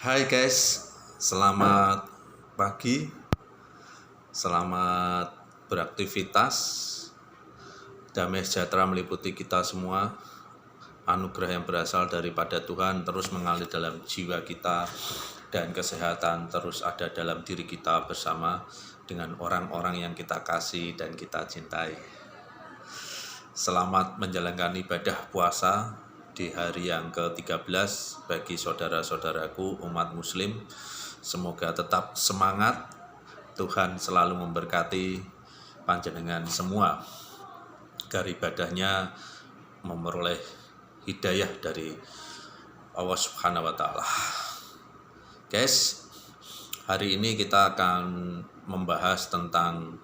Hai guys, selamat pagi, selamat beraktivitas. Damai sejahtera meliputi kita semua. Anugerah yang berasal daripada Tuhan terus mengalir dalam jiwa kita, dan kesehatan terus ada dalam diri kita bersama dengan orang-orang yang kita kasih dan kita cintai. Selamat menjalankan ibadah puasa di hari yang ke-13 bagi saudara-saudaraku umat muslim. Semoga tetap semangat. Tuhan selalu memberkati panjenengan semua agar ibadahnya memperoleh hidayah dari Allah Subhanahu wa taala. Guys, hari ini kita akan membahas tentang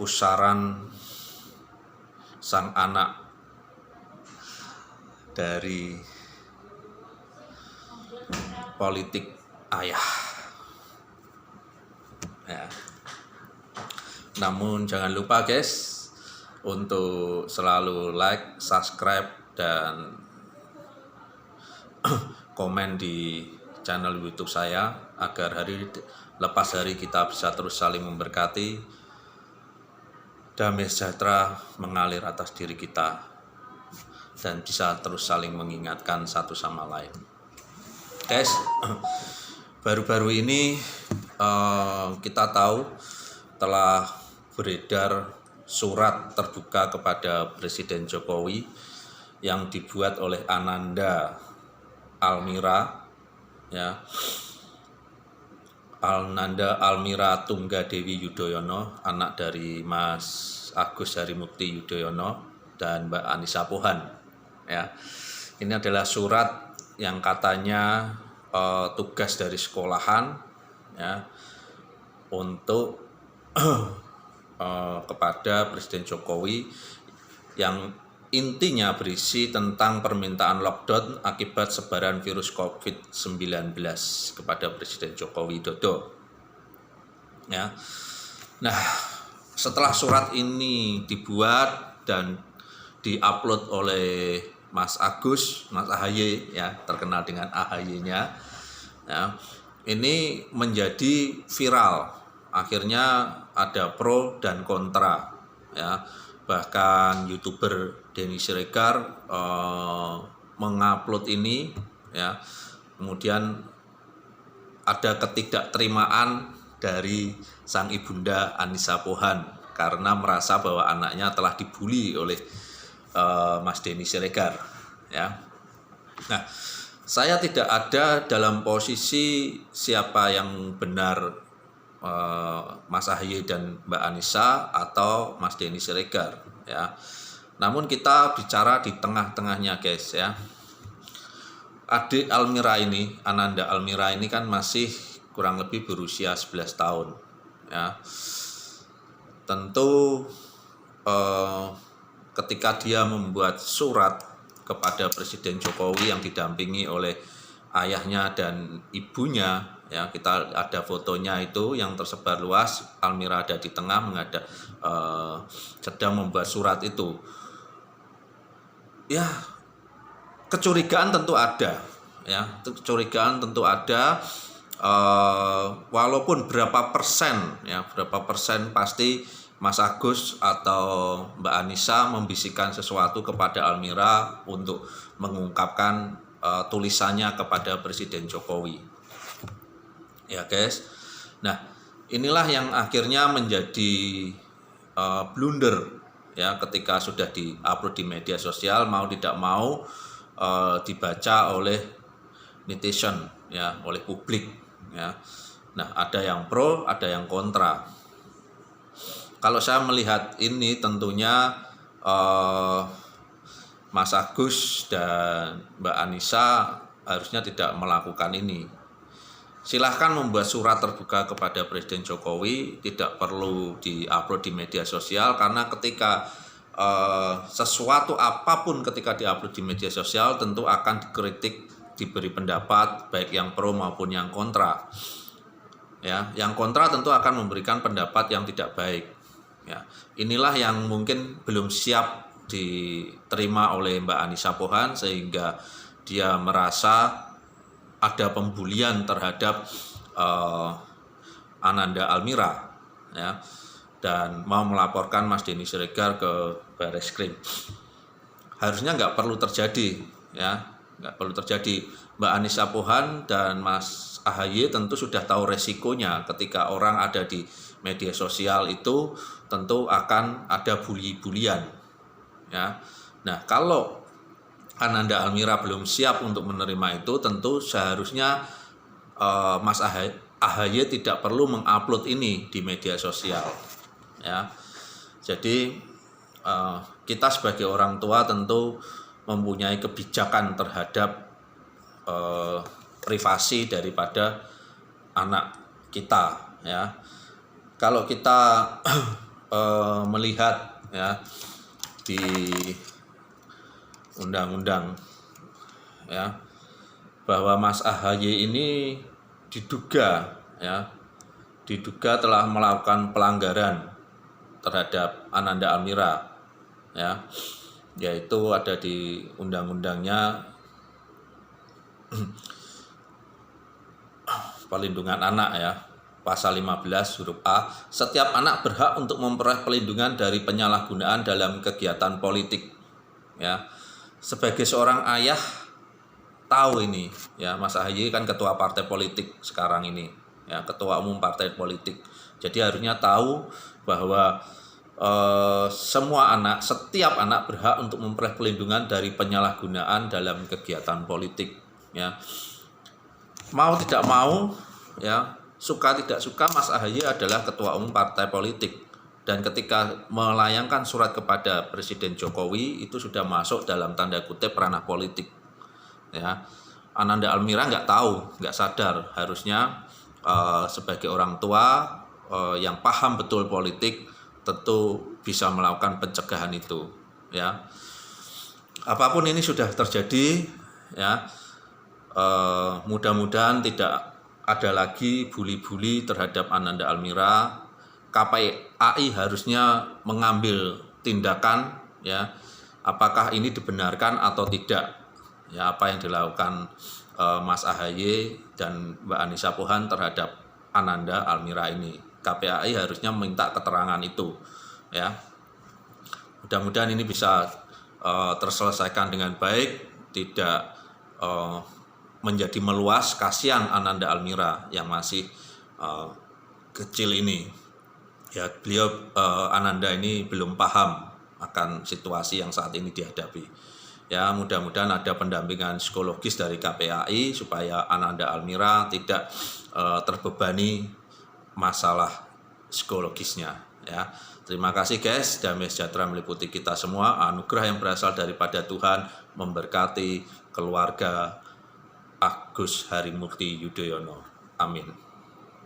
pusaran sang anak dari politik ayah ya. Namun jangan lupa guys untuk selalu like, subscribe, dan komen di channel YouTube saya agar hari lepas hari kita bisa terus saling memberkati. Damai sejahtera mengalir atas diri kita dan bisa terus saling mengingatkan satu sama lain. Guys, baru-baru ini kita tahu telah beredar surat terbuka kepada Presiden Jokowi yang dibuat oleh Ananda Almira, ya, Ananda Almira Tunggadewi Yudhoyono, anak dari Mas Agus Harimukti Yudhoyono dan Mbak Anissa Pohan. Ya, ini adalah surat yang katanya tugas dari sekolahan, ya, untuk kepada Presiden Jokowi, yang intinya berisi tentang permintaan lockdown akibat sebaran virus COVID-19 kepada Presiden Joko Widodo. Ya. Nah, setelah surat ini dibuat dan diupload oleh Mas Agus, Mas AHY, ya, terkenal dengan AHY-nya, ya, ini menjadi viral. Akhirnya ada pro dan kontra, ya. Bahkan YouTuber Denny Siregar mengupload ini, ya. Kemudian ada ketidakterimaan dari sang ibunda Anissa Pohan karena merasa bahwa anaknya telah dibully oleh Mas Denny Siregar, ya. Nah, saya tidak ada dalam posisi siapa yang benar, Mas AHY dan Mbak Anissa atau Mas Denny Siregar, ya. Namun kita bicara di tengah-tengahnya guys, ya. Adik Almira ini, Ananda Almira ini kan masih kurang lebih berusia 11 tahun, ya. Tentu ketika dia membuat surat kepada Presiden Jokowi yang didampingi oleh ayahnya dan ibunya, ya, kita ada fotonya itu yang tersebar luas. Almira ada di tengah sedang membuat surat itu. Ya, kecurigaan tentu ada, ya, kecurigaan tentu ada. Walaupun berapa persen pasti Mas Agus atau Mbak Anissa membisikkan sesuatu kepada Almira untuk mengungkapkan tulisannya kepada Presiden Jokowi. Ya guys, nah inilah yang akhirnya menjadi blunder, ya, ketika sudah di-upload di media sosial, mau tidak mau dibaca oleh netizen, ya, oleh publik, ya. Nah, ada yang pro, ada yang kontra. Kalau saya melihat ini tentunya Mas Agus dan Mbak Anissa harusnya tidak melakukan ini. Silahkan membuat surat terbuka kepada Presiden Jokowi, tidak perlu di-upload di media sosial, karena ketika sesuatu apapun ketika di-upload di media sosial tentu akan dikritik, diberi pendapat baik yang pro maupun yang kontra. Ya, yang kontra tentu akan memberikan pendapat yang tidak baik. Ya, inilah yang mungkin belum siap diterima oleh Mbak Anissa Pohan, sehingga dia merasa ada pembulian terhadap Ananda Almira, ya, dan mau melaporkan Mas Denny Siregar ke Barreskrim. Harusnya nggak perlu terjadi, ya, nggak perlu terjadi. Mbak Anissa Pohan dan Mas AHY tentu sudah tahu resikonya ketika orang ada di media sosial itu tentu akan ada bully-bulian, ya. Nah, kalau Ananda Almira belum siap untuk menerima itu, tentu seharusnya Mas AHY tidak perlu mengupload ini di media sosial, ya. Jadi kita sebagai orang tua tentu mempunyai kebijakan terhadap privasi daripada anak kita, ya. Kalau kita melihat, ya, di undang-undang, ya, bahwa Mas AHY ini diduga telah melakukan pelanggaran terhadap Ananda Almira, ya, yaitu ada di undang-undangnya perlindungan anak, ya, pasal 15 huruf A, setiap anak berhak untuk memperoleh perlindungan dari penyalahgunaan dalam kegiatan politik, ya. Sebagai seorang ayah tahu ini, ya, Mas AHY kan ketua partai politik sekarang ini, ya, ketua umum partai politik. Jadi harusnya tahu bahwa setiap anak berhak untuk memperoleh perlindungan dari penyalahgunaan dalam kegiatan politik, ya. Mau tidak mau, ya, suka tidak suka, Mas AHY adalah ketua umum partai politik. Dan ketika melayangkan surat kepada Presiden Jokowi itu sudah masuk dalam tanda kutip ranah politik, ya. Ananda Almira nggak tahu, nggak sadar. Harusnya sebagai orang tua yang paham betul politik tentu bisa melakukan pencegahan itu, ya. Apapun ini sudah terjadi, ya, mudah-mudahan tidak ada lagi bully-bully terhadap Ananda Almira. KPAI harusnya mengambil tindakan, ya, apakah ini dibenarkan atau tidak, ya, apa yang dilakukan Mas AHY dan Mbak Anissa Pohan terhadap Ananda Almira ini. KPAI harusnya minta keterangan itu, ya. Mudah-mudahan ini bisa terselesaikan dengan baik, tidak menjadi meluas. Kasihan Ananda Almira yang masih kecil ini. Ya, beliau Ananda ini belum paham akan situasi yang saat ini dihadapi. Ya, mudah-mudahan ada pendampingan psikologis dari KPAI supaya Ananda Almira tidak terbebani masalah psikologisnya, ya. Terima kasih guys, damai sejahtera meliputi kita semua, anugerah yang berasal daripada Tuhan memberkati keluarga Agus Harimurti Yudhoyono. Amin.